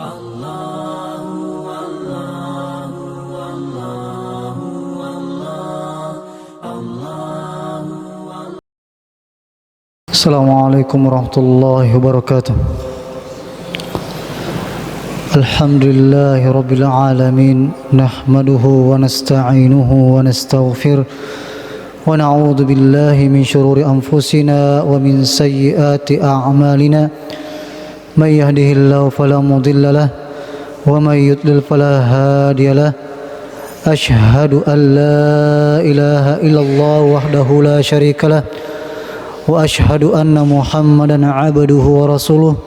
Assalamualaikum warahmatullahi wabarakatuh. Alhamdulillahi rabbil alamin, nahmaduhu wa nasta'inuhu wa nastaghfir wa na'udzu billahi min shururi anfusina wa min sayyiati a'malina. May yahdihillahu fala mudilla lahu wa may yudlil fala hadiya lahu. Ashhadu an la ilaha illallah wahdahu la syarika lahu wa ashhadu anna Muhammadan abduhu wa rasuluh.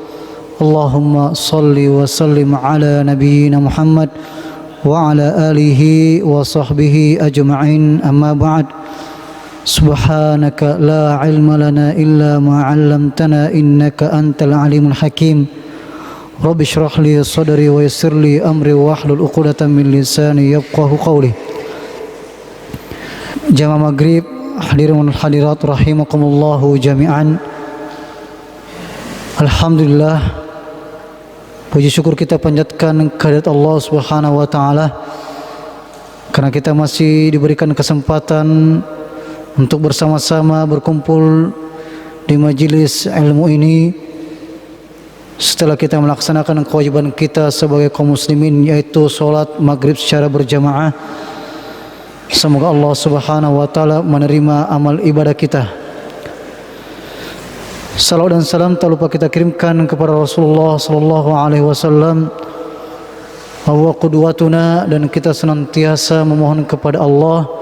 Allahumma salli wa sallim ala nabiyyina Muhammad wa ala alihi wa sahbihi ajma'in, amma ba'd. Subhanaka la ilma lana illa ma 'allamtana innaka antal alimul hakim. Rabbi shrah li sadri wa yassir li amri wa hlul 'uqdatam min lisani yafqahu qawli. Jamaah maghrib, hadirin wal hadirat rahimakumullahu jami'an. Alhamdulillah, puji syukur kita panjatkan kehadirat Allah Subhanahu wa taala karena kita masih diberikan kesempatan untuk bersama-sama berkumpul di majelis ilmu ini setelah kita melaksanakan kewajiban kita sebagai kaum muslimin, yaitu salat maghrib secara berjamaah. Semoga Allah Subhanahu wa taala menerima amal ibadah kita. Salawat dan salam tak lupa kita kirimkan kepada Rasulullah sallallahu alaihi wasallam, huwa qudwatuna, dan kita senantiasa memohon kepada Allah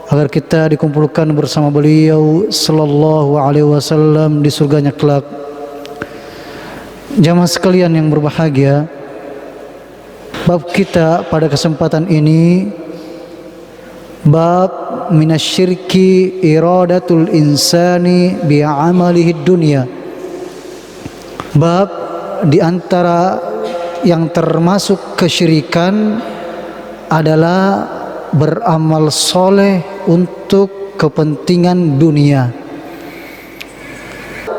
agar kita dikumpulkan bersama beliau sallallahu alaihi wasallam di surganya kelak. Jamaah sekalian yang berbahagia, bab kita pada kesempatan ini bab minasyirki iradatul insani bi'amalihi dunya. Bab di antara yang termasuk kesyirikan adalah beramal soleh untuk kepentingan dunia.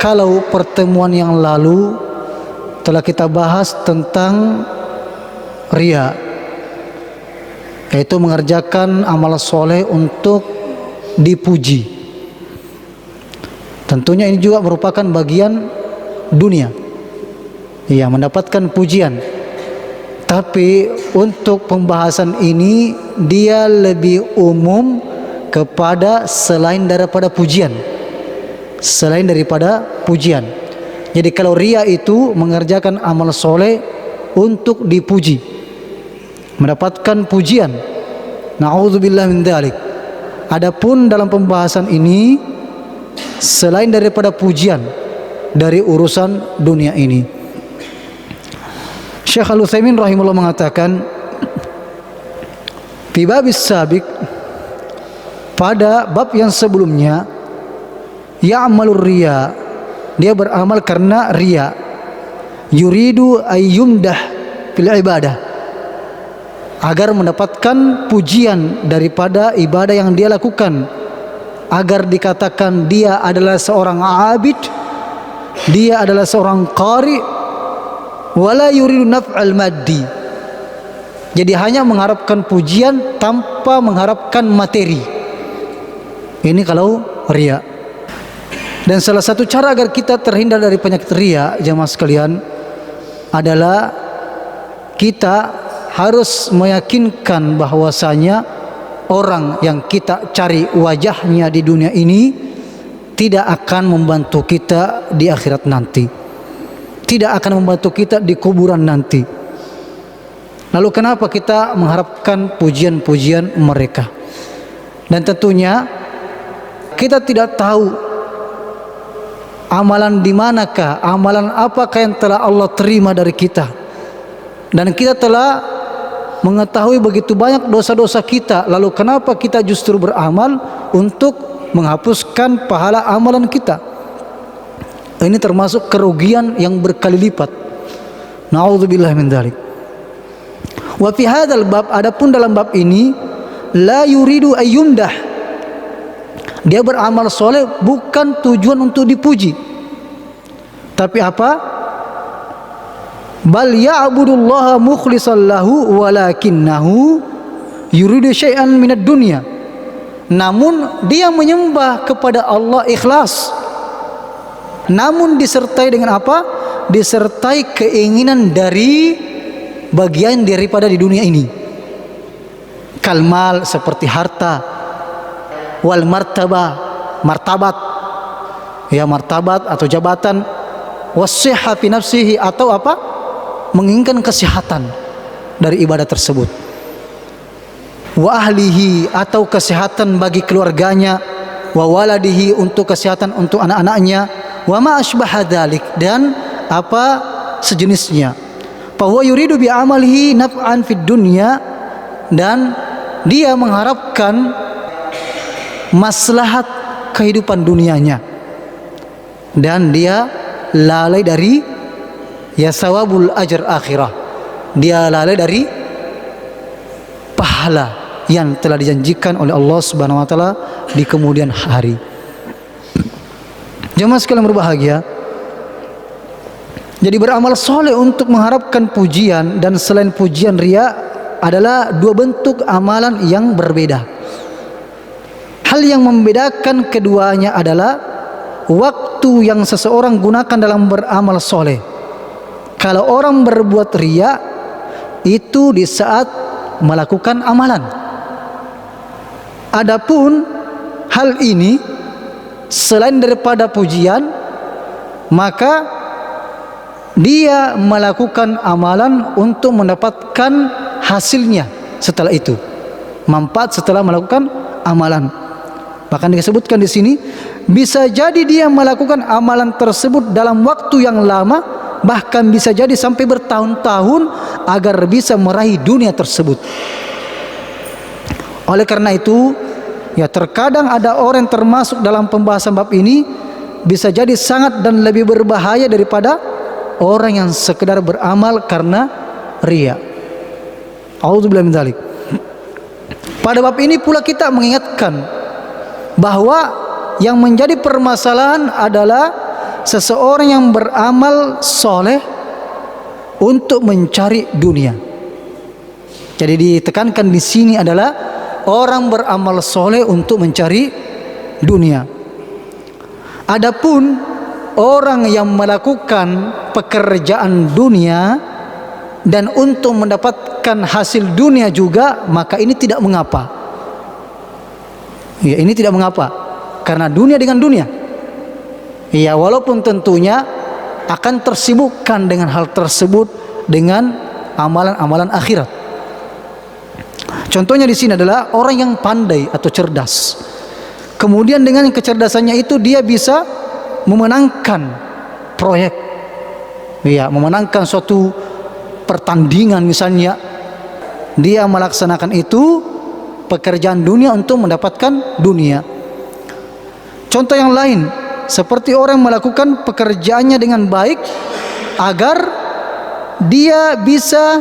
Kalau pertemuan yang lalu telah kita bahas tentang riya, yaitu mengerjakan amal soleh untuk dipuji. Tentunya ini juga merupakan bagian dunia, ya, mendapatkan pujian. Tapi untuk pembahasan ini dia lebih umum kepada selain daripada pujian. Jadi kalau riya itu mengerjakan amal soleh untuk dipuji, mendapatkan pujian. Na'udzubillah min dzalik. Adapun dalam pembahasan ini selain daripada pujian dari urusan dunia ini. Syekh Al-Utsaimin rahimahullah mengatakan, fi babis sabiq, pada bab yang sebelumnya, ya'malur riya, dia beramal karena riya, yuridu ayyumdah fil ibadah, agar mendapatkan pujian daripada ibadah yang dia lakukan, agar dikatakan dia adalah seorang abid, dia adalah seorang qari, wala yuridu naf'al maddi. Jadi hanya mengharapkan pujian tanpa mengharapkan materi. Ini kalau riya. Dan salah satu cara agar kita terhindar dari penyakit riya, jemaah sekalian, adalah kita harus meyakinkan bahwasanya orang yang kita cari wajahnya di dunia ini tidak akan membantu kita di akhirat nanti, tidak akan membantu kita di kuburan nanti. Lalu kenapa kita mengharapkan pujian-pujian mereka? Dan tentunya kita tidak tahu amalan di manakah, amalan apakah yang telah Allah terima dari kita. Dan kita telah mengetahui begitu banyak dosa-dosa kita, lalu kenapa kita justru beramal untuk menghapuskan pahala amalan kita? Ini termasuk kerugian yang berkali lipat. Na'udzubillah min dzalik. Wa fi hadzal bab, adapun dalam bab ini, la yuridu ayyumdah, dia beramal soleh bukan tujuan untuk dipuji, tapi apa? bal ya'budullaha mukhlishan lahu walakinnahu yuridu syai'an minad dunya. Namun dia menyembah kepada Allah ikhlas, namun disertai dengan apa? Disertai keinginan dari bagian daripada di dunia ini. Kalmal, seperti harta, wal martabah, martabat, ya martabat atau jabatan, wasihha fi nafsihi, atau apa? Menginginkan kesehatan dari ibadah tersebut. Wa ahlihi, atau kesehatan bagi keluarganya, wa waladihi, untuk kesehatan untuk anak-anaknya, wa ma asbaha dzalik, dan apa sejenisnya. Fa huwa yuridu bi amalihi naf'an fid dunya, dan dia mengharapkan maslahat kehidupan dunianya, dan dia lalai dari ya sawabul ajr akhirah, dia lalai dari pahala yang telah dijanjikan oleh Allah Subhanahu wa taala di kemudian hari. Jemaah sekalian berbahagia, jadi beramal soleh untuk mengharapkan pujian dan selain pujian riya adalah dua bentuk amalan yang berbeda. Hal yang membedakan keduanya adalah waktu yang seseorang gunakan dalam beramal soleh. Kalau orang berbuat riya, itu di saat melakukan amalan. Adapun hal ini selain daripada pujian, maka dia melakukan amalan untuk mendapatkan hasilnya setelah itu, manfaat setelah melakukan amalan. Bahkan disebutkan di sini, bisa jadi dia melakukan amalan tersebut dalam waktu yang lama, bahkan bisa jadi sampai bertahun-tahun agar bisa meraih dunia tersebut. Oleh karena itu, ya terkadang ada orang yang termasuk dalam pembahasan bab ini bisa jadi sangat dan lebih berbahaya daripada orang yang sekedar beramal karena riya. A'udzubillahi min dzalik. Pada bab ini pula kita mengingatkan bahwa yang menjadi permasalahan adalah seseorang yang beramal soleh untuk mencari dunia. Jadi ditekankan di sini adalah orang beramal soleh untuk mencari dunia. Adapun orang yang melakukan pekerjaan dunia dan untuk mendapatkan hasil dunia juga, maka ini tidak mengapa. Ya, ini tidak mengapa, karena dunia dengan dunia. Ya, walaupun tentunya akan tersibukkan dengan hal tersebut dengan amalan-amalan akhirat. Contohnya di sini adalah orang yang pandai atau cerdas. Kemudian dengan kecerdasannya itu dia bisa memenangkan proyek, ya, memenangkan suatu pertandingan misalnya. Dia melaksanakan itu pekerjaan dunia untuk mendapatkan dunia. Contoh yang lain, seperti orang melakukan pekerjaannya dengan baik agar dia bisa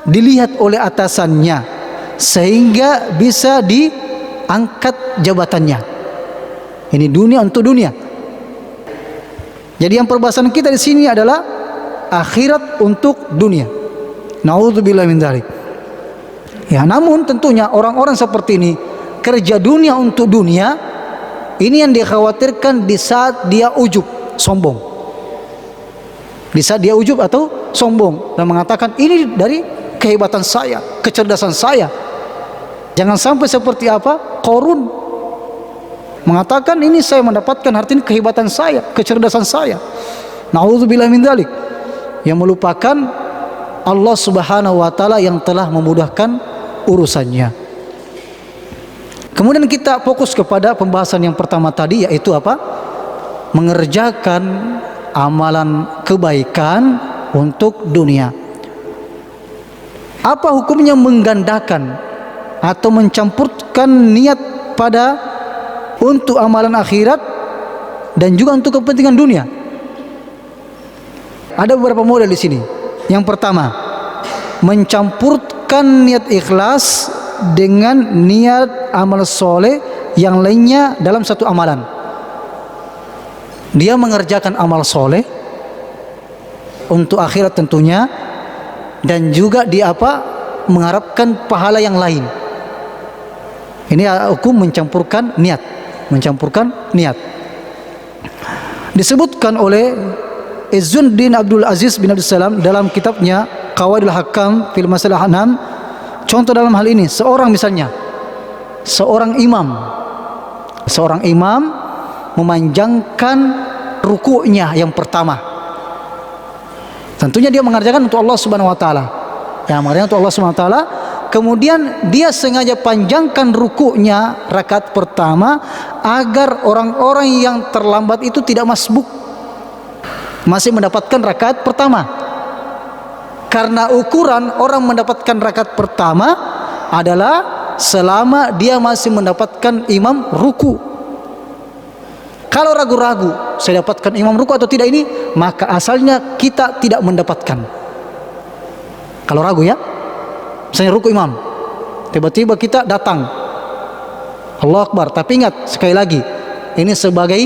dilihat oleh atasannya, sehingga bisa diangkat jabatannya. Ini dunia untuk dunia. Jadi yang perbahasan kita di sini adalah akhirat untuk dunia. Nauzubillah min dzalik. Ya, namun tentunya orang-orang seperti ini kerja dunia untuk dunia, ini yang dikhawatirkan di saat dia ujub, sombong. Di saat dia ujub atau sombong dan mengatakan ini dari kehebatan saya, kecerdasan saya. Jangan sampai seperti apa? Qarun mengatakan ini saya mendapatkan harta ini kehebatan saya, kecerdasan saya. Nauzubillah min dzalik. Yang melupakan Allah Subhanahu wa taala yang telah memudahkan urusannya. Kemudian kita fokus kepada pembahasan yang pertama tadi, yaitu apa? Mengerjakan amalan kebaikan untuk dunia. Apa hukumnya menggandakan atau mencampurkan niat pada untuk amalan akhirat dan juga untuk kepentingan dunia? Ada beberapa model di sini. Yang pertama, mencampurkan niat ikhlas dengan niat amal soleh yang lainnya dalam satu amalan. Dia mengerjakan amal soleh, untuk akhirat tentunya, dan juga di mengharapkan pahala yang lain. Ini hukum mencampurkan niat, disebutkan oleh Izzuddin Abdul Aziz bin Abdul Salam dalam kitabnya Qawaidul Hakam fil Masalah 6. Contoh dalam hal ini, seorang imam memanjangkan rukuknya yang pertama. Tentunya dia mengerjakan untuk Allah Subhanahu wa taala. Kemudian dia sengaja panjangkan rukuknya rakaat pertama agar orang-orang yang terlambat itu tidak masbuk, masih mendapatkan rakaat pertama. Karena ukuran orang mendapatkan rakaat pertama adalah selama dia masih mendapatkan imam ruku. Kalau ragu-ragu saya dapatkan imam ruku atau tidak ini, maka asalnya kita tidak mendapatkan. Kalau ragu ya, misalnya ruku imam, tiba-tiba kita datang, Allahu Akbar. Tapi ingat sekali lagi, ini sebagai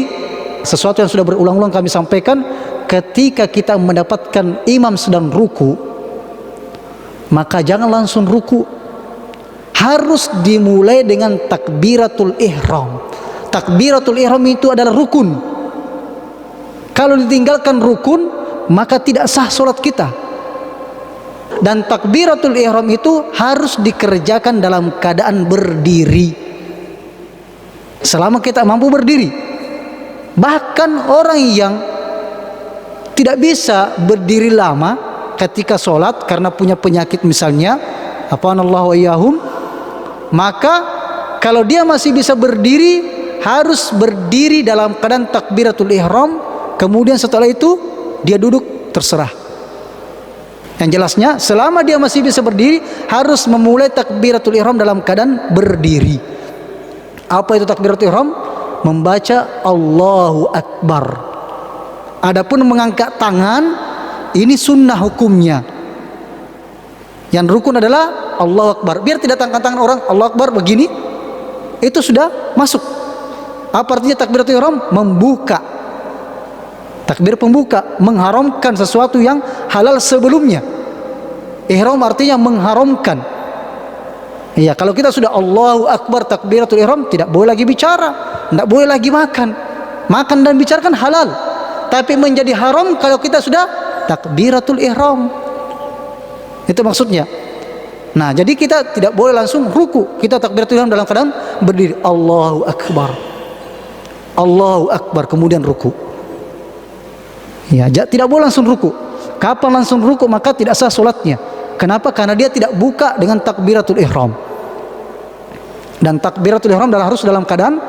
sesuatu yang sudah berulang-ulang kami sampaikan, ketika kita mendapatkan imam sedang ruku, maka jangan langsung ruku, harus dimulai dengan takbiratul ihram. Takbiratul ihram itu adalah rukun. Kalau ditinggalkan rukun, maka tidak sah solat kita. Dan takbiratul ihram itu harus dikerjakan dalam keadaan berdiri, selama kita mampu berdiri. Bahkan orang yang tidak bisa berdiri lama ketika sholat karena punya penyakit misalnya, afanallahu wa iyyahum, maka kalau dia masih bisa berdiri, harus berdiri dalam keadaan takbiratul ihram. Kemudian setelah itu dia duduk, terserah. Yang jelasnya, selama dia masih bisa berdiri, harus memulai takbiratul ihram dalam keadaan berdiri. Apa itu takbiratul ihram? Membaca Allahu Akbar. Adapun mengangkat tangan, ini sunnah hukumnya. Yang rukun adalah Allahu Akbar. Biar tidak angkat tangan orang, Allahu Akbar begini, itu sudah masuk. Apa artinya takbiratul ihram? Membuka. Takbir pembuka, mengharamkan sesuatu yang halal sebelumnya. Ihram artinya mengharamkan. Iya, kalau kita sudah Allahu Akbar takbiratul ihram, tidak boleh lagi bicara, tidak boleh lagi makan. Makan dan bicara kan halal, tapi menjadi haram kalau kita sudah takbiratul ihram. Itu maksudnya. Nah, jadi kita tidak boleh langsung ruku. Kita takbiratul ihram dalam keadaan berdiri, Allahu Akbar, Allahu Akbar, kemudian ruku. Ya, tidak boleh langsung ruku. Kapan langsung ruku maka tidak sah solatnya. Kenapa? Karena dia tidak buka dengan takbiratul ihram. Dan takbiratul ihram harus dalam keadaan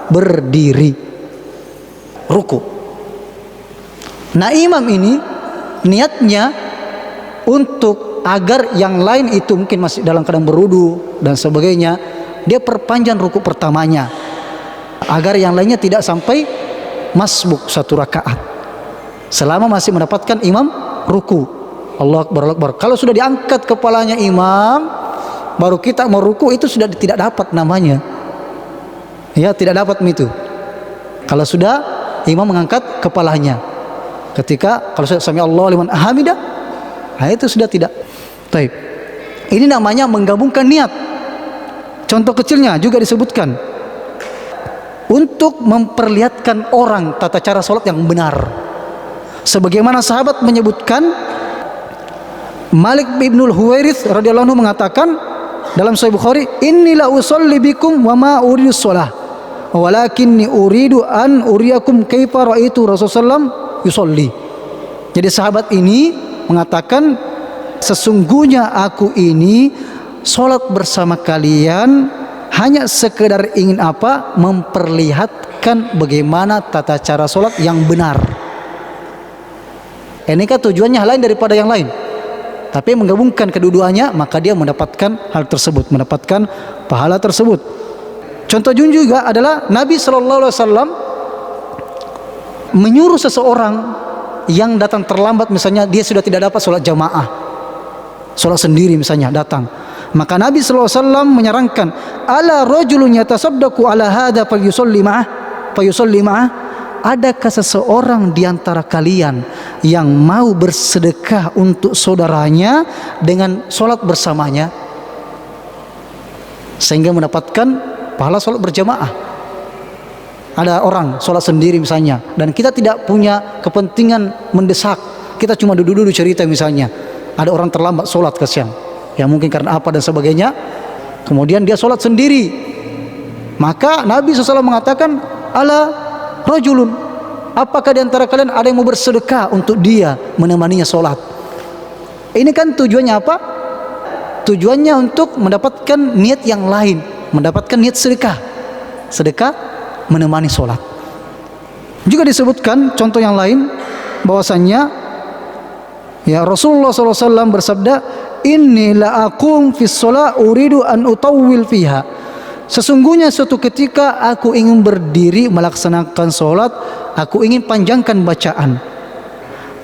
berdiri, ruku. Nah, imam ini niatnya untuk agar yang lain itu mungkin masih dalam keadaan berwudu dan sebagainya, dia perpanjang ruku pertamanya agar yang lainnya tidak sampai masbuk satu rakaat selama masih mendapatkan imam ruku. Allahu Akbar, Allahu Akbar. Kalau sudah diangkat kepalanya imam, baru kita mau ruku, itu sudah tidak dapat namanya. Ya, tidak dapat itu. Kalau sudah imam mengangkat kepalanya. Ketika kalau sami Allahu liman hamidah, nah itu sudah tidak. Baik. Ini namanya menggabungkan niat. Contoh kecilnya juga disebutkan untuk memperlihatkan orang tata cara salat yang benar. Sebagaimana sahabat menyebutkan, Malik bin Huwairits radhiyallahu anhu mengatakan dalam Sahih Bukhari, "Inni la usolli bikum wa ma uridu shalah, walakinni uridu an uriyakum kaifa raaitu Rasulullah yusolli." Jadi sahabat ini mengatakan, sesungguhnya aku ini sholat bersama kalian hanya sekedar ingin apa? Memperlihatkan bagaimana tata cara sholat yang benar. Ini kan tujuannya lain daripada yang lain, tapi menggabungkan kedua-duanya, maka dia mendapatkan hal tersebut, mendapatkan pahala tersebut. Contoh juga adalah Nabi SAW menyuruh seseorang yang datang terlambat, misalnya dia sudah tidak dapat sholat jamaah, sholat sendiri misalnya datang, maka Nabi SAW menyarankan, ala rajulun yatasaddaqu ala hadha falyusalli ma'ah. adakah seseorang di antara kalian yang mau bersedekah untuk saudaranya dengan sholat bersamanya sehingga mendapatkan pahala sholat berjamaah? Ada orang sholat sendiri misalnya, dan kita tidak punya kepentingan mendesak, kita cuma duduk-duduk cerita misalnya, ada orang terlambat sholat kasihan, ya mungkin karena apa dan sebagainya, kemudian dia sholat sendiri, maka Nabi SAW mengatakan, ala rajulun, apakah di antara kalian ada yang mau bersedekah untuk dia menemaninya sholat? Ini kan tujuannya apa? Tujuannya untuk mendapatkan niat yang lain, mendapatkan niat sedekah, sedekah menemani sholat. Juga disebutkan contoh yang lain bahwasannya ya Rasulullah SAW bersabda, inni la aqum fis sholat uridu an utawwil fiha. Sesungguhnya suatu ketika aku ingin berdiri melaksanakan sholat, aku ingin panjangkan bacaan.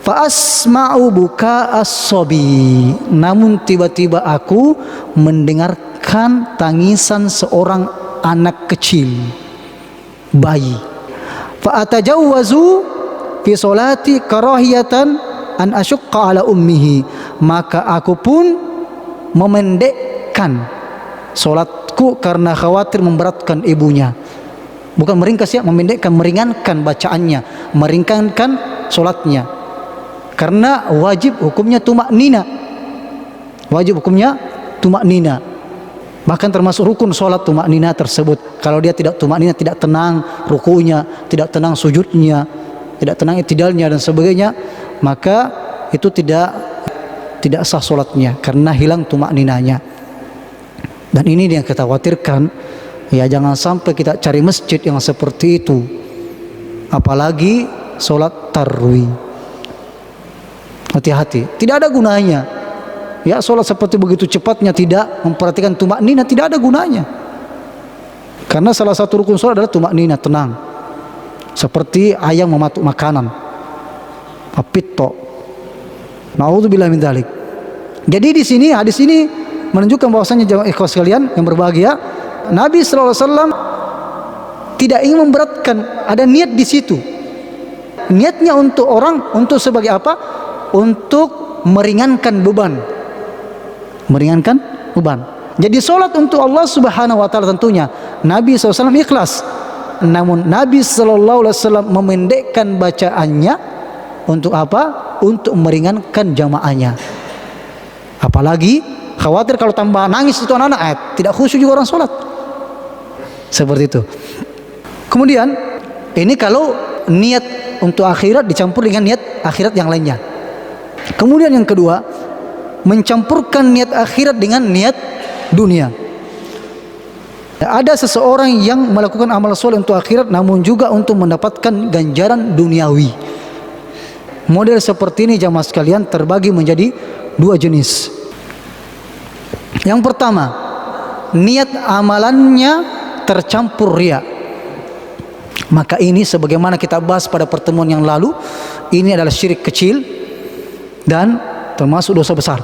Fa asma'u buka as-sabi, namun tiba-tiba aku mendengarkan tangisan seorang anak kecil, bayi. Fa atajawwazu fi sholati karahiyatan an asyqa ala ummihi, maka aku pun memendekkan sholatku karena khawatir memberatkan ibunya. Bukan meringkas ya, memendekkan, meringankan bacaannya, meringankan sholatnya, karena wajib hukumnya tumaknina, wajib hukumnya tumaknina, bahkan termasuk rukun sholat tumaknina tersebut. Kalau dia tidak tumaknina, tidak tenang rukunya, tidak tenang sujudnya, tidak tenang i'tidalnya dan sebagainya, maka itu tidak sah sholatnya karena hilang tumakninanya. Dan ini yang kita khawatirkan, ya jangan sampai kita cari masjid yang seperti itu, apalagi sholat tarawih. Hati-hati, tidak ada gunanya ya sholat seperti begitu cepatnya, tidak memperhatikan tumaknina, tidak ada gunanya. Karena salah satu rukun sholat adalah tumaknina, tenang, seperti ayam mematuk makanan, apitto. Naudzubillah min dzalik. Jadi di sini, hadis ini menunjukkan bahwasanya jemaah ikhwas sekalian yang berbahagia, Nabi sallallahu alaihi wasallam tidak ingin memberatkan, ada niat di situ. Niatnya untuk orang, untuk sebagai apa? Untuk meringankan beban. Meringankan beban. Jadi sholat untuk Allah Subhanahu wa taala tentunya Nabi SAW ikhlas. Namun Nabi SAW memendekkan bacaannya untuk apa? Untuk meringankan jamaahnya. Apalagi khawatir kalau tambah nangis itu anak-anak, tidak khusyuk juga orang sholat. Seperti itu. Kemudian ini kalau niat untuk akhirat dicampur dengan niat akhirat yang lainnya. Kemudian yang kedua, mencampurkan niat akhirat dengan niat dunia. Ada seseorang yang melakukan amal soleh untuk akhirat namun juga untuk mendapatkan ganjaran duniawi. Model seperti ini jamaah sekalian terbagi menjadi dua jenis. Yang pertama, niat amalannya tercampur riya. Maka ini sebagaimana kita bahas pada pertemuan yang lalu, ini adalah syirik kecil dan termasuk dosa besar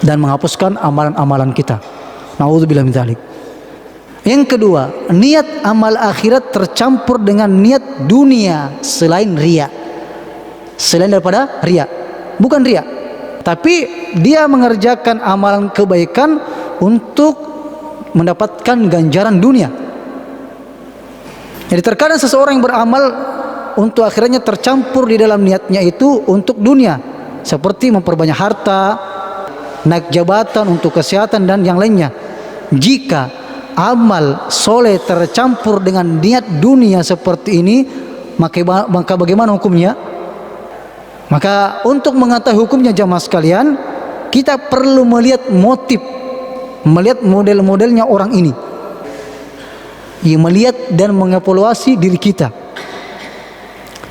dan menghapuskan amalan-amalan kita. Nauzubillah min dzalik. Yang kedua, niat amal akhirat tercampur dengan niat dunia selain riya. Selain daripada riya. Bukan riya, tapi dia mengerjakan amalan kebaikan untuk mendapatkan ganjaran dunia. Jadi terkadang seseorang yang beramal untuk akhirnya tercampur di dalam niatnya itu untuk dunia, seperti memperbanyak harta, naik jabatan, untuk kesehatan dan yang lainnya. Jika amal soleh tercampur dengan niat dunia seperti ini, maka bagaimana hukumnya? Maka untuk mengetahui hukumnya jamaah sekalian, kita perlu melihat motif, melihat model-modelnya orang ini, ya, melihat dan mengevaluasi diri kita.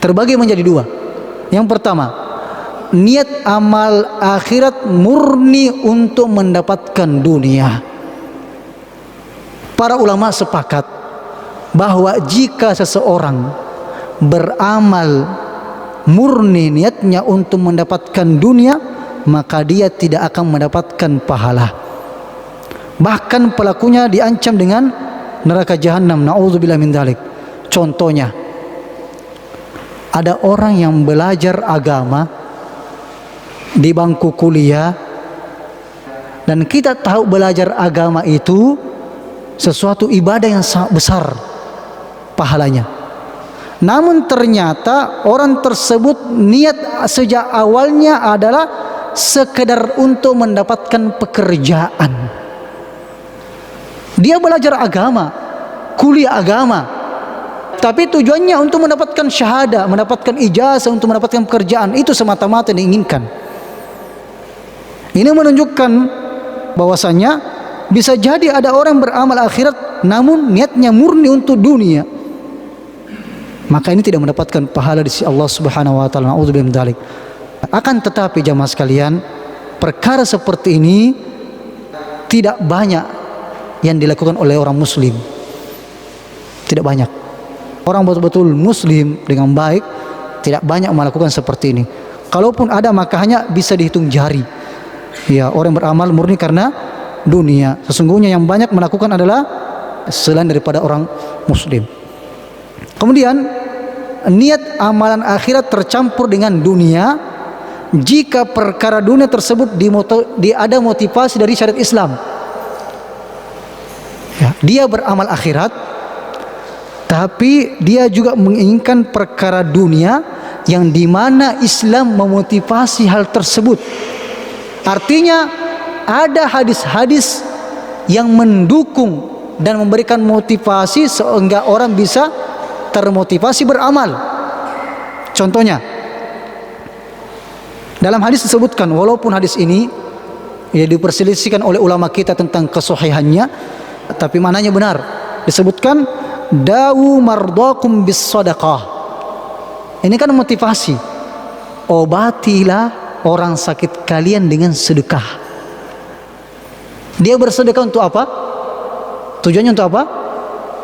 Terbagi menjadi dua. Yang pertama, niat amal akhirat murni untuk mendapatkan dunia. Para ulama sepakat bahwa jika seseorang beramal murni niatnya untuk mendapatkan dunia, maka dia tidak akan mendapatkan pahala. Bahkan pelakunya diancam dengan neraka jahanam. Nauzubillah min dzalik. Contohnya, ada orang yang belajar agama di bangku kuliah, dan kita tahu belajar agama itu sesuatu ibadah yang sangat besar pahalanya. Namun ternyata orang tersebut niat sejak awalnya adalah sekedar untuk mendapatkan pekerjaan. Dia belajar agama, kuliah agama, tapi tujuannya untuk mendapatkan syahadah, mendapatkan ijazah, untuk mendapatkan pekerjaan. Itu semata-mata diinginkan. Ini menunjukkan bahwasanya bisa jadi ada orang beramal akhirat namun niatnya murni untuk dunia, maka ini tidak mendapatkan pahala di sisi Allah Subhanahu wa taala. Nauzubillahi min dzalik. Akan tetapi jamaah sekalian, perkara seperti ini tidak banyak yang dilakukan oleh orang muslim. Tidak banyak. Orang betul-betul muslim dengan baik tidak banyak melakukan seperti ini. Kalaupun ada, maka hanya bisa dihitung jari. Ya, orang beramal murni karena dunia. Sesungguhnya yang banyak melakukan adalah selain daripada orang muslim. Kemudian niat amalan akhirat tercampur dengan dunia jika perkara dunia tersebut ada motivasi dari syariat Islam. Ya, dia beramal akhirat, tapi dia juga menginginkan perkara dunia yang dimana Islam memotivasi hal tersebut. Artinya ada hadis-hadis yang mendukung dan memberikan motivasi sehingga orang bisa termotivasi beramal. Contohnya, dalam hadis disebutkan, walaupun hadis ini ya diperselisihkan oleh ulama kita tentang kesahihannya, tapi maknanya benar. Disebutkan dawu mardakum bis sadaqah. Ini kan motivasi. Obatilah orang sakit kalian dengan sedekah. Dia bersedekah untuk apa? Tujuannya untuk apa?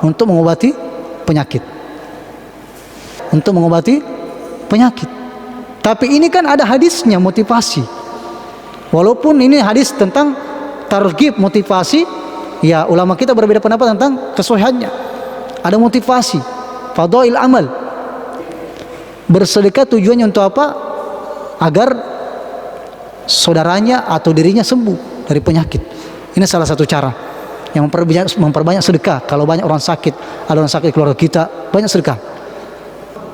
Untuk mengobati penyakit. Untuk mengobati penyakit. Tapi ini kan ada hadisnya, motivasi. Walaupun ini hadis tentang targhib, motivasi, ya ulama kita berbeda pendapat tentang kesahihannya. Ada motivasi, fadail amal. Bersedekah tujuannya untuk apa? Agar saudaranya atau dirinya sembuh dari penyakit. Ini salah satu cara yang memperbanyak sedekah. Kalau banyak orang sakit, ada orang sakit keluarga kita, banyak sedekah.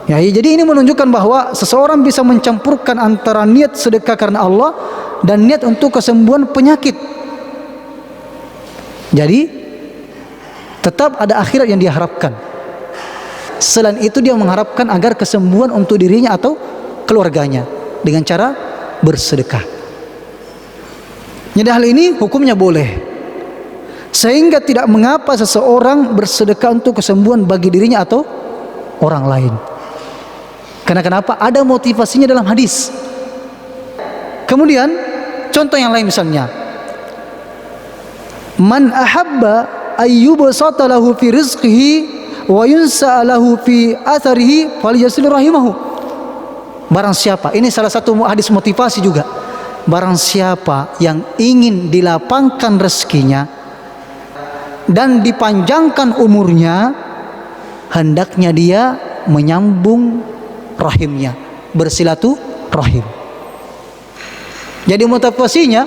Ya, jadi ini menunjukkan bahwa seseorang bisa mencampurkan antara niat sedekah karena Allah dan niat untuk kesembuhan penyakit. Jadi tetap ada akhirat yang dia harapkan. Selain itu dia mengharapkan agar kesembuhan untuk dirinya atau keluarganya dengan cara bersedekah. Jadi hal ini hukumnya boleh, sehingga tidak mengapa seseorang bersedekah untuk kesembuhan bagi dirinya atau orang lain. Karena kenapa? Ada motivasinya dalam hadis. Kemudian contoh yang lain misalnya, man ahabba ayyubsata lahu fi rizqihi wa yunsa lahu fi atharihi falyasil rahimahu. Barang siapa, ini salah satu hadis motivasi juga. Barang siapa yang ingin dilapangkan rezekinya dan dipanjangkan umurnya, hendaknya dia menyambung rahimnya, bersilaturahim. Jadi motivasinya,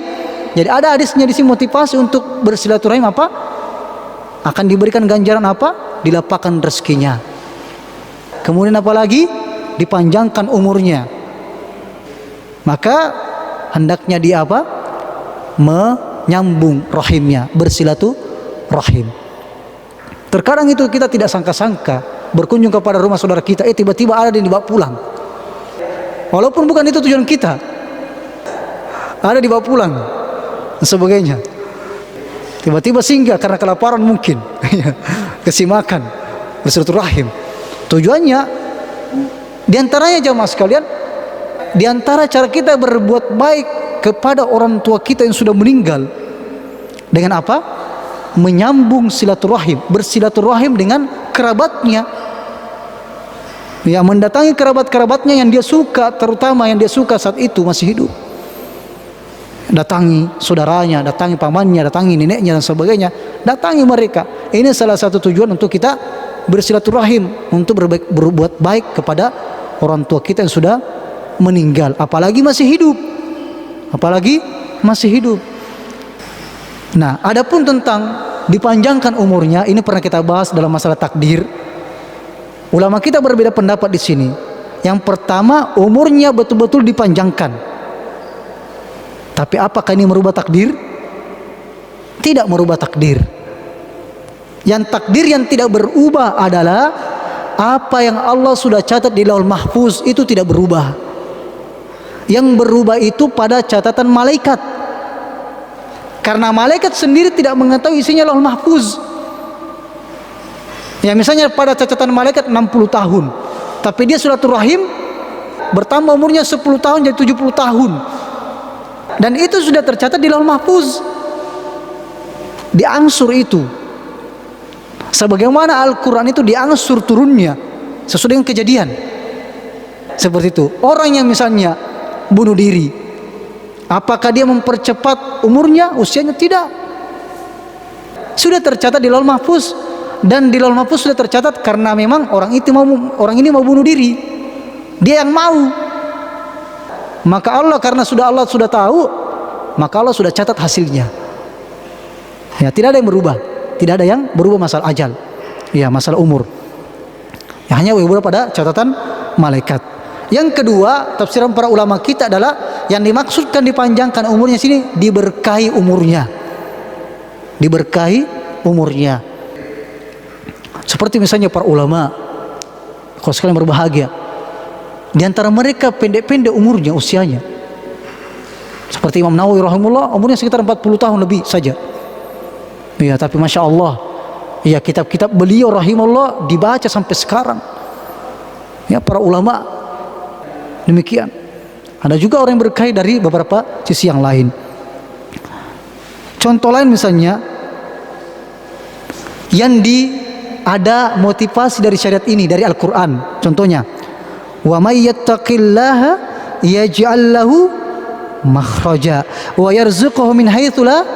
jadi ada hadisnya di sini motivasi untuk bersilaturahim apa? Akan diberikan ganjaran apa? Dilapangkan rezekinya. Kemudian apa lagi? Dipanjangkan umurnya. Maka hendaknya dia apa? Menyambung rahimnya, bersilaturahim. Terkadang itu kita tidak sangka-sangka berkunjung kepada rumah saudara kita, tiba-tiba ada yang dibawa pulang. Walaupun bukan itu tujuan kita, ada dibawa pulang dan sebagainya. Tiba-tiba singgah karena kelaparan mungkin, kasih makan, bersilaturahim. Tujuannya diantaranya jamaah sekalian, diantara cara kita berbuat baik kepada orang tua kita yang sudah meninggal dengan apa? Menyambung silaturahim, bersilaturahim dengan kerabatnya. Ya, mendatangi kerabat-kerabatnya yang dia suka, terutama yang dia suka saat itu masih hidup. Datangi saudaranya, datangi pamannya, datangi neneknya dan sebagainya. Datangi mereka. Ini salah satu tujuan untuk kita bersilaturahim, untuk berbuat baik kepada orang tua kita yang sudah meninggal, apalagi masih hidup. Apalagi masih hidup. Nah, adapun tentang dipanjangkan umurnya, ini pernah kita bahas dalam masalah takdir. Ulama kita berbeda pendapat di sini. Yang pertama, umurnya betul-betul dipanjangkan. Tapi apakah ini merubah takdir? Tidak merubah takdir. Yang takdir yang tidak berubah adalah apa yang Allah sudah catat di Lauhul Mahfuz, itu tidak berubah. Yang berubah itu pada catatan malaikat. Karena malaikat sendiri tidak mengetahui isinya Lauhul Mahfuz. Ya, misalnya pada catatan malaikat 60 tahun, tapi dia silaturahim bertambah umurnya 10 tahun jadi 70 tahun. Dan itu sudah tercatat di Lauhul Mahfuz. Diangsur itu. Sebagaimana Al-Quran itu diangsur turunnya sesuai dengan kejadian. Seperti itu. Orang yang misalnya bunuh diri, apakah dia mempercepat umurnya, usianya? Tidak. Sudah tercatat di Lauhul Mahfuz, dan di Lauhul Mahfuz sudah tercatat karena memang orang ini mau bunuh diri. Dia yang mau. Maka Allah, karena Allah sudah tahu, maka Allah sudah catat hasilnya. Ya, tidak ada yang berubah. Tidak ada yang berubah masalah ajal. Ya, masalah umur. Ya, hanya berubah pada catatan malaikat. Yang kedua, tafsiran para ulama kita adalah yang dimaksudkan dipanjangkan umurnya sini, diberkahi umurnya. Diberkahi umurnya. Seperti misalnya para ulama, kalau sekalian berbahagia, di antara mereka pendek-pendek umurnya, usianya. Seperti Imam Nawawi rahimahullah, umurnya sekitar 40 tahun lebih saja. Ya, tapi Masya Allah, ya, kitab-kitab beliau rahimahullah dibaca sampai sekarang. Ya, para ulama demikian. Ada juga orang yang berkait dari beberapa sisi yang lain. Contoh lain misalnya, yang ada motivasi dari syariat ini, dari Al-Quran. Contohnya, wa may yattaqillaha yaj'al lahu makhraja wa yarzuquhu min haitsu la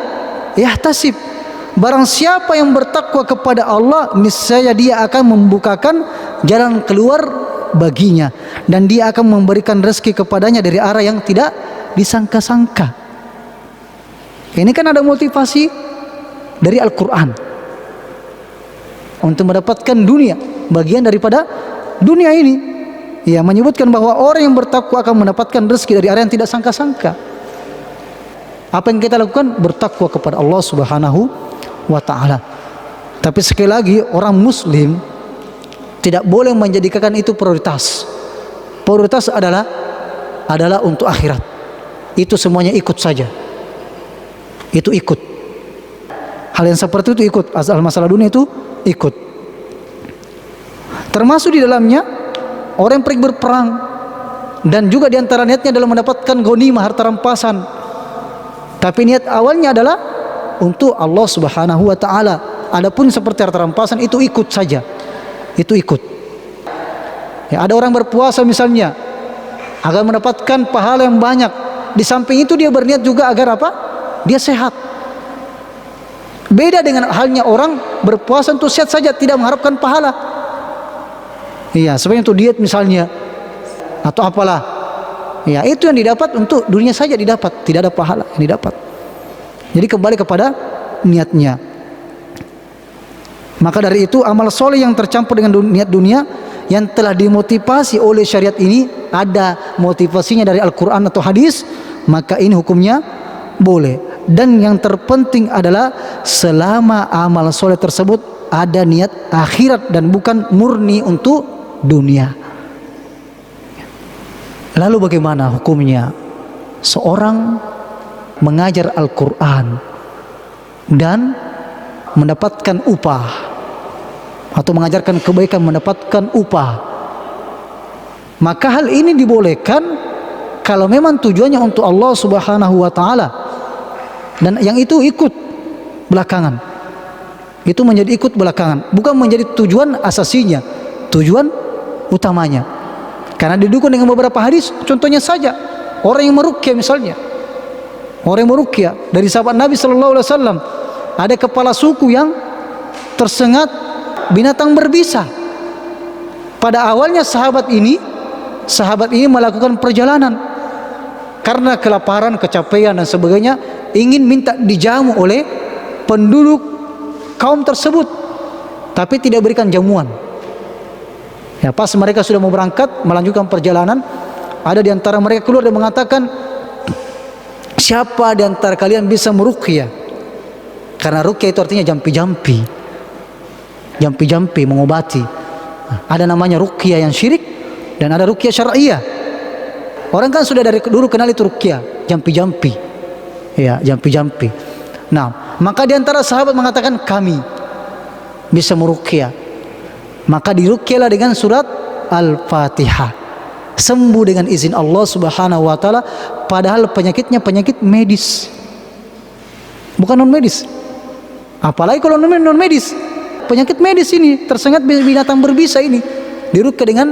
yahtasib. Barang siapa yang bertakwa kepada Allah, niscaya dia akan membukakan jalan keluar baginya, dan dia akan memberikan rezeki kepadanya dari arah yang tidak disangka-sangka. Ini kan ada motivasi dari Al-Quran untuk mendapatkan dunia, bagian daripada dunia ini. Ya, menyebutkan bahwa orang yang bertakwa akan mendapatkan rezeki dari arah yang tidak sangka-sangka. Apa yang kita lakukan? Bertakwa kepada Allah Subhanahu wa ta'ala. Tapi sekali lagi, orang muslim tidak boleh menjadikan itu prioritas. Prioritas adalah untuk akhirat. Itu semuanya ikut saja. Itu ikut. Hal yang seperti itu ikut. Asal masalah dunia itu ikut. Termasuk di dalamnya orang yang pergi berperang, dan juga di antara niatnya adalah mendapatkan ghanimah, harta rampasan. Tapi niat awalnya adalah untuk Allah Subhanahu wa ta'ala. Adapun seperti harta rampasan itu ikut saja. Itu ikut. Ya, ada orang berpuasa misalnya agar mendapatkan pahala yang banyak. Di samping itu dia berniat juga agar apa? Dia sehat. Beda dengan halnya orang berpuasa untuk sehat saja, tidak mengharapkan pahala. Iya, sebenarnya untuk diet misalnya atau apalah. Ya, itu yang didapat untuk dunia saja didapat, tidak ada pahala yang didapat. Jadi kembali kepada niatnya. Maka dari itu amal soleh yang tercampur dengan niat dunia yang telah dimotivasi oleh syariat ini, ada motivasinya dari Al-Quran atau hadis, maka ini hukumnya boleh. Dan yang terpenting adalah selama amal soleh tersebut ada niat akhirat dan bukan murni untuk dunia. Lalu bagaimana hukumnya seorang mengajar Al-Quran dan mendapatkan upah, atau mengajarkan kebaikan mendapatkan upah? Maka hal ini dibolehkan kalau memang tujuannya untuk Allah Subhanahu wa ta'ala, dan yang itu ikut belakangan. Itu menjadi ikut belakangan, bukan menjadi tujuan asasinya, tujuan utamanya. Karena didukung dengan beberapa hadis. Contohnya saja orang yang meruqyah misalnya. Orang yang meruqyah dari sahabat Nabi sallallahu alaihi wasallam, ada kepala suku yang tersengat binatang berbisa. Pada awalnya sahabat ini sahabat ini melakukan perjalanan karena kelaparan, kecapean dan sebagainya, ingin minta dijamu oleh penduduk kaum tersebut, tapi tidak berikan jamuan. Ya, pas mereka sudah mau berangkat melanjutkan perjalanan, ada di antara mereka keluar dan mengatakan, siapa di antara kalian bisa meruqyah? Karena ruqyah itu artinya jampi-jampi, jampi-jampi, mengobati. Ada namanya ruqyah yang syirik dan ada ruqyah syar'iyah. Orang kan sudah dari dulu kenal itu ruqyah, jampi-jampi. Ya, jampi-jampi. Nah, maka di antara sahabat mengatakan, kami bisa meruqyah. Maka diruqyahlah dengan surat Al-Fatihah. Sembuh dengan izin Allah Subhanahu wa taala, padahal penyakitnya penyakit medis. Bukan non medis. Apalagi kalau non medis. Penyakit medis ini, tersengat binatang berbisa ini, diruqyah dengan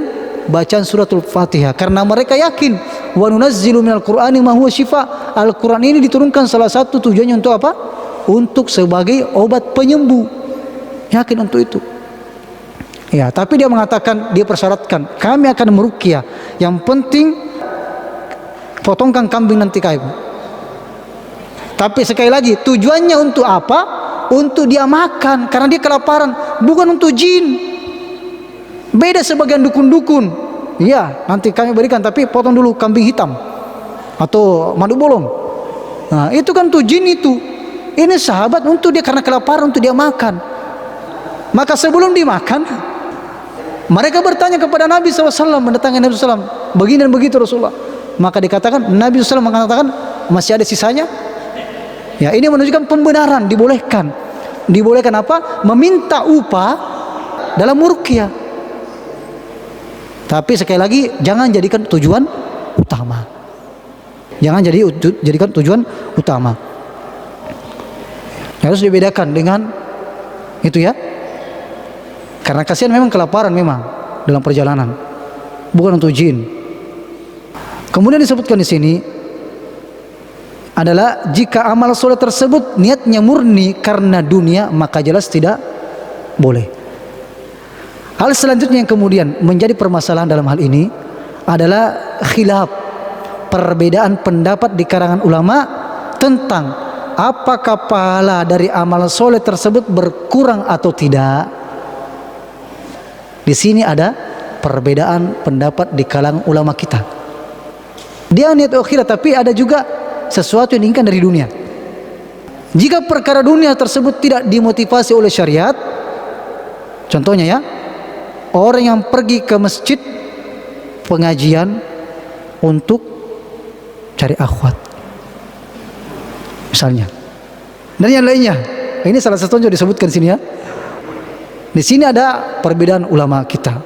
bacaan suratul Fatihah, karena mereka yakin wa nunazzilu minal qur'ani ma huwa syifa. Al-Qur'an ini diturunkan salah satu tujuannya untuk apa? Untuk sebagai obat penyembuh. Yakin untuk itu. Ya, tapi dia mengatakan, dia persyaratkan, kami akan meruqyah. Yang penting potongkan kambing nanti kami. Tapi sekali lagi, tujuannya untuk apa? Untuk dia makan, karena dia kelaparan, bukan untuk jin. Beda sebagian dukun-dukun. Ya, nanti kami berikan, tapi potong dulu kambing hitam atau madu bolong. Nah, itu kan untuk jin itu. Ini sahabat untuk dia karena kelaparan, untuk dia makan. Maka sebelum dimakan, mereka bertanya kepada Nabi SAW, mendatangi Nabi SAW, begini dan begitu Rasulullah. Maka dikatakan, Nabi SAW mengatakan, masih ada sisanya. Ya, ini menunjukkan pembenaran, dibolehkan. Dibolehkan apa? Meminta upah dalam ruqyah. Tapi sekali lagi, jangan jadikan tujuan utama. Jangan jadikan tujuan utama. Harus dibedakan dengan itu ya. Karena kasihan memang kelaparan memang dalam perjalanan, bukan untuk jin. Kemudian disebutkan di sini adalah jika amal soleh tersebut niatnya murni karena dunia, maka jelas tidak boleh. Hal selanjutnya yang kemudian menjadi permasalahan dalam hal ini adalah khilaf, perbedaan pendapat di kalangan ulama tentang apakah pahala dari amal soleh tersebut berkurang atau tidak. Di sini ada perbedaan pendapat di kalangan ulama kita. Dia niat akhirat, tapi ada juga sesuatu yang diinginkan dari dunia. Jika perkara dunia tersebut tidak dimotivasi oleh syariat, contohnya ya, orang yang pergi ke masjid pengajian untuk cari akhwat, misalnya, dan yang lainnya. Ini salah satu yang disebutkan di sini ya. Di sini ada perbedaan ulama kita.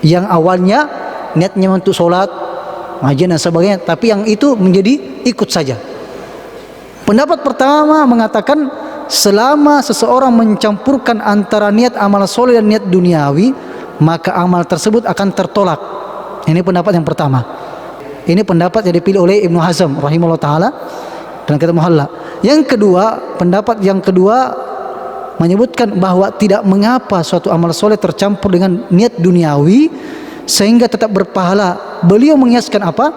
Yang awalnya niatnya untuk sholat, ngajian dan sebagainya, tapi yang itu menjadi ikut saja. Pendapat pertama mengatakan, selama seseorang mencampurkan antara niat amal soleh dan niat duniawi, maka amal tersebut akan tertolak. Ini pendapat yang pertama. Ini pendapat yang dipilih oleh Ibnu Hazm rahimahullah taala dan kita Muhalla. Yang kedua, pendapat yang kedua menyebutkan bahwa tidak mengapa suatu amal soleh tercampur dengan niat duniawi sehingga tetap berpahala. Beliau mengiaskan apa?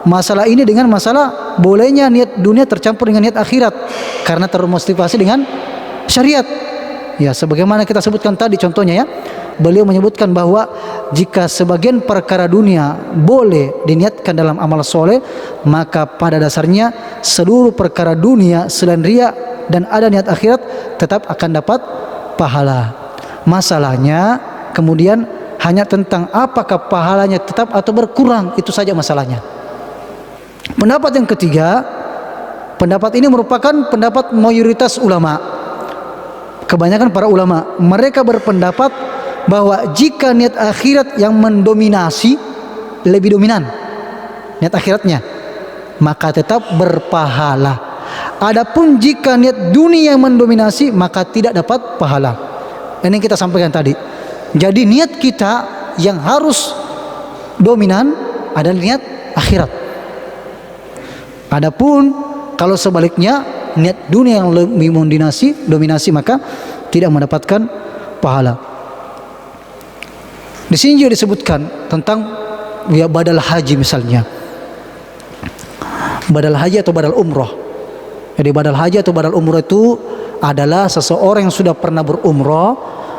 Masalah ini dengan masalah bolehnya niat dunia tercampur dengan niat akhirat karena termotivasi dengan syariat. Ya, sebagaimana kita sebutkan tadi contohnya ya. Beliau menyebutkan bahwa jika sebagian perkara dunia boleh diniatkan dalam amal soleh, maka pada dasarnya seluruh perkara dunia selain riya dan ada niat akhirat tetap akan dapat pahala. Masalahnya kemudian hanya tentang apakah pahalanya tetap atau berkurang, itu saja masalahnya. Pendapat yang ketiga, pendapat ini merupakan pendapat mayoritas ulama. Kebanyakan para ulama, mereka berpendapat bahwa jika niat akhirat yang mendominasi, lebih dominan niat akhiratnya, maka tetap berpahala. Adapun jika niat dunia yang mendominasi, maka tidak dapat pahala. Ini yang kita sampaikan tadi. Jadi niat kita yang harus dominan adalah niat akhirat. Adapun kalau sebaliknya niat dunia yang lebih dominasi, maka tidak mendapatkan pahala. Di sini juga disebutkan tentang ya badal haji misalnya. Badal haji atau badal umroh. Jadi badal haji atau badal umroh itu adalah seseorang yang sudah pernah berumroh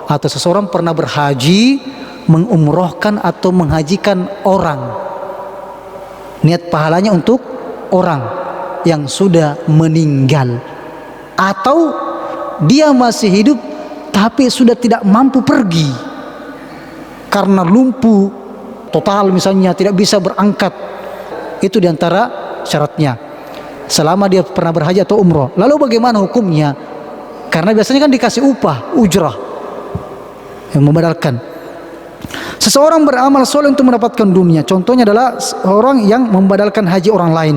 atau seseorang pernah berhaji mengumrohkan atau menghajikan orang. Niat pahalanya untuk orang yang sudah meninggal atau dia masih hidup tapi sudah tidak mampu pergi karena lumpuh total misalnya, tidak bisa berangkat. Itu diantara syaratnya selama dia pernah berhaji atau umroh. Lalu bagaimana hukumnya? Karena biasanya kan dikasih upah, ujrah yang membadalkan. Seseorang beramal soleh untuk mendapatkan dunia. Contohnya adalah orang yang membadalkan haji orang lain,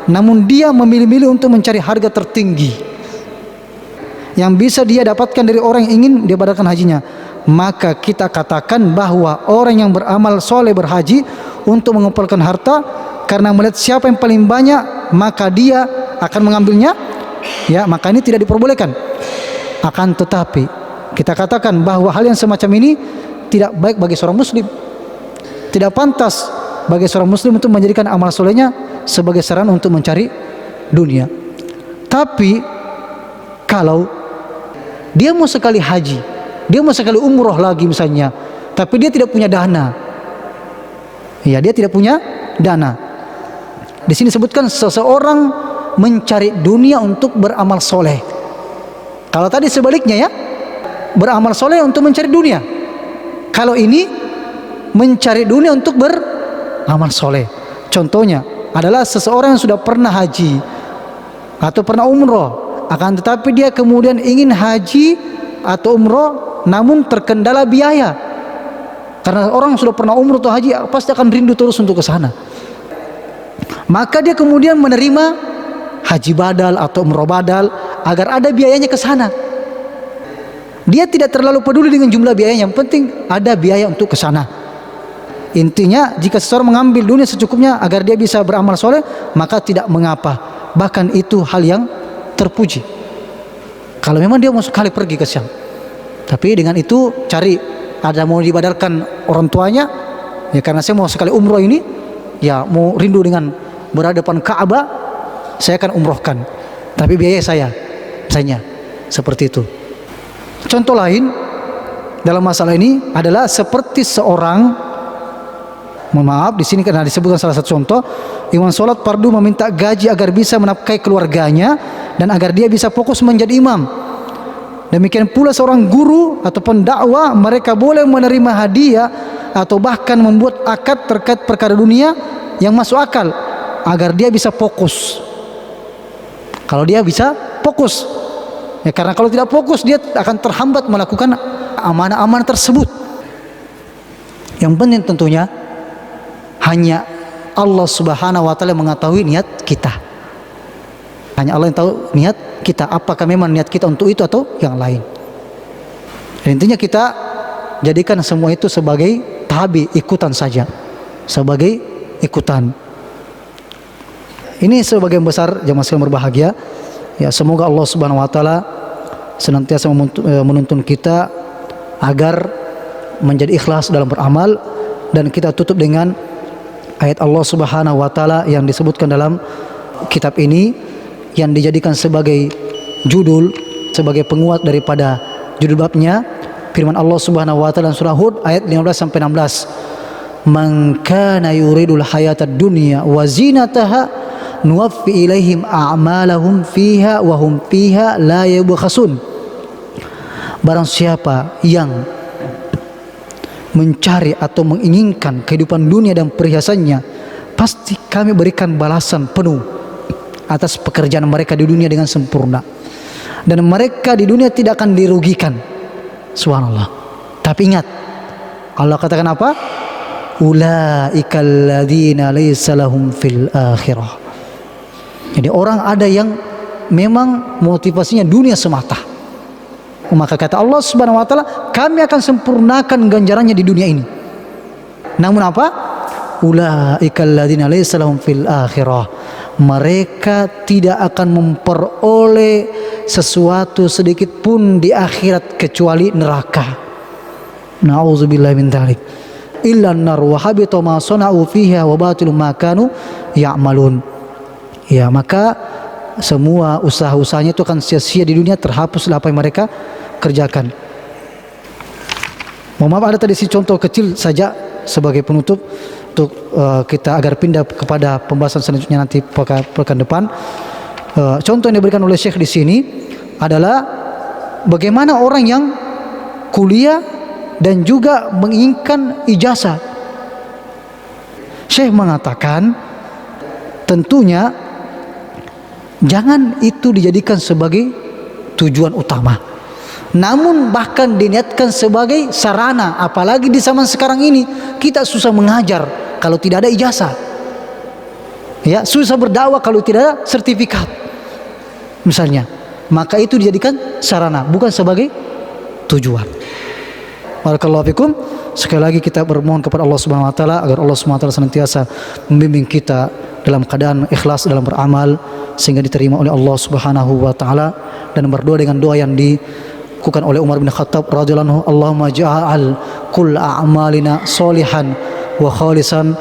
namun dia memilih-milih untuk mencari harga tertinggi yang bisa dia dapatkan dari orang yang ingin dia badalkan hajinya. Maka kita katakan bahwa orang yang beramal soleh berhaji untuk mengumpulkan harta karena melihat siapa yang paling banyak maka dia akan mengambilnya, ya, maka ini tidak diperbolehkan. Akan tetapi kita katakan bahwa hal yang semacam ini tidak baik bagi seorang muslim. Tidak pantas bagi seorang muslim untuk menjadikan amal solehnya sebagai sarana untuk mencari dunia. Tapi kalau dia mau sekali haji, dia mau sekali umroh lagi misalnya, tapi dia tidak punya dana, ya, dia tidak punya dana. Di sini sebutkan seseorang mencari dunia untuk beramal soleh. Kalau tadi sebaliknya, ya, beramal soleh untuk mencari dunia. Kalau ini mencari dunia untuk beramal soleh. Contohnya adalah seseorang yang sudah pernah haji atau pernah umroh, akan tetapi dia kemudian ingin haji atau umroh namun terkendala biaya. Karena orang sudah pernah umroh atau haji pasti akan rindu terus untuk ke sana. Maka dia kemudian menerima haji badal atau umroh badal agar ada biayanya ke sana. Dia tidak terlalu peduli dengan jumlah biaya, yang penting ada biaya untuk ke sana. Intinya jika seseorang mengambil dunia secukupnya agar dia bisa beramal soleh, maka tidak mengapa. Bahkan itu hal yang terpuji. Kalau memang dia mau sekali pergi ke Syam, tapi dengan itu cari ada mau dibadalkan orang tuanya, ya karena saya mau sekali umroh ini, ya mau rindu dengan berada depan Ka'bah, saya akan umrohkan, tapi biaya saya, misalnya seperti itu. Contoh lain dalam masalah ini adalah seperti seorang, mohon maaf di sini karena disebutkan salah satu contoh, imam sholat fardu meminta gaji agar bisa menafkahi keluarganya dan agar dia bisa fokus menjadi imam. Demikian pula seorang guru atau pendakwah, mereka boleh menerima hadiah atau bahkan membuat akad terkait perkara dunia yang masuk akal agar dia bisa fokus. Kalau dia bisa fokus, ya, karena kalau tidak fokus dia akan terhambat melakukan amanah-amanah tersebut. Yang penting tentunya hanya Allah Subhanahu wa taala mengetahui niat kita. Hanya Allah yang tahu niat kita, apakah memang niat kita untuk itu atau yang lain. Dan intinya kita jadikan semua itu sebagai tabi, ikutan saja, sebagai ikutan. Ini sebagian besar jamaah sekalian berbahagia. Ya, semoga Allah Subhanahu wa taala senantiasa menuntun kita agar menjadi ikhlas dalam beramal, dan kita tutup dengan ayat Allah Subhanahu wa taala yang disebutkan dalam kitab ini yang dijadikan sebagai judul, sebagai penguat daripada judul babnya. Firman Allah Subhanahu wa taala surah Hud ayat 15 sampai 16. Man kana yuridul hayatad dunya wa zinataha nuwaffi ilaihim a'malahum fiha wa hum fiha la yubkhasun. Barang siapa yang mencari atau menginginkan kehidupan dunia dan perhiasannya, pasti kami berikan balasan penuh atas pekerjaan mereka di dunia dengan sempurna, dan mereka di dunia tidak akan dirugikan. Subhanallah. Tapi ingat, Allah katakan apa? Ulaikal ladzina laisa lahum fil akhirah. Jadi orang ada yang memang motivasinya dunia semata, maka kata Allah Subhanahu wa taala, kami akan sempurnakan ganjarannya di dunia ini. Namun apa? Ulaikal ladzina laisa lahum fil akhirah. Mereka tidak akan memperoleh sesuatu sedikit pun di akhirat kecuali neraka. Nauzubillah min dzalik. illa an-nar wa habita ma sana'u fiha wa batilum ma kanu ya'malun. Ya, maka semua usaha-usahanya itu akan sia-sia di dunia, terhapuslah apa yang mereka kerjakan. Mohon maaf, ada tadi si contoh kecil saja sebagai penutup untuk kita agar pindah kepada pembahasan selanjutnya nanti pekan depan. Contoh yang diberikan oleh Syekh di sini adalah bagaimana orang yang kuliah dan juga menginginkan ijazah. Syekh mengatakan tentunya jangan itu dijadikan sebagai tujuan utama, namun bahkan diniatkan sebagai sarana. Apalagi di zaman sekarang ini kita susah mengajar kalau tidak ada ijazah, ya, susah berdakwah kalau tidak ada sertifikat misalnya. Maka itu dijadikan sarana, bukan sebagai tujuan. Barakallahu fikum. Sekali lagi kita bermohon kepada Allah Subhanahu wa taala agar Allah Subhanahu wa taala senantiasa membimbing kita dalam keadaan ikhlas dalam beramal sehingga diterima oleh Allah Subhanahu wa taala, dan berdoa dengan doa yang dilakukan oleh Umar bin Khattab radhiyallahu anhu, Allahumma ja'al kull a'malina sholihan wa khalisan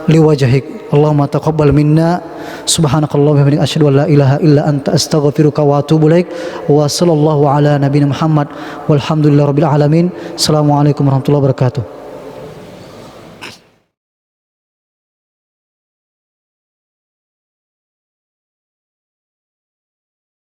liwajhik. Allahumma taqabbal minna subhanakallahumma wa bihamdika asyhadu an la ilaha illa anta astaghfiruka wa atubu ilaik. Wa sallallahu ala nabiyina Muhammad walhamdulillahirabbil alamin. Assalamualaikum warahmatullahi wabarakatuh.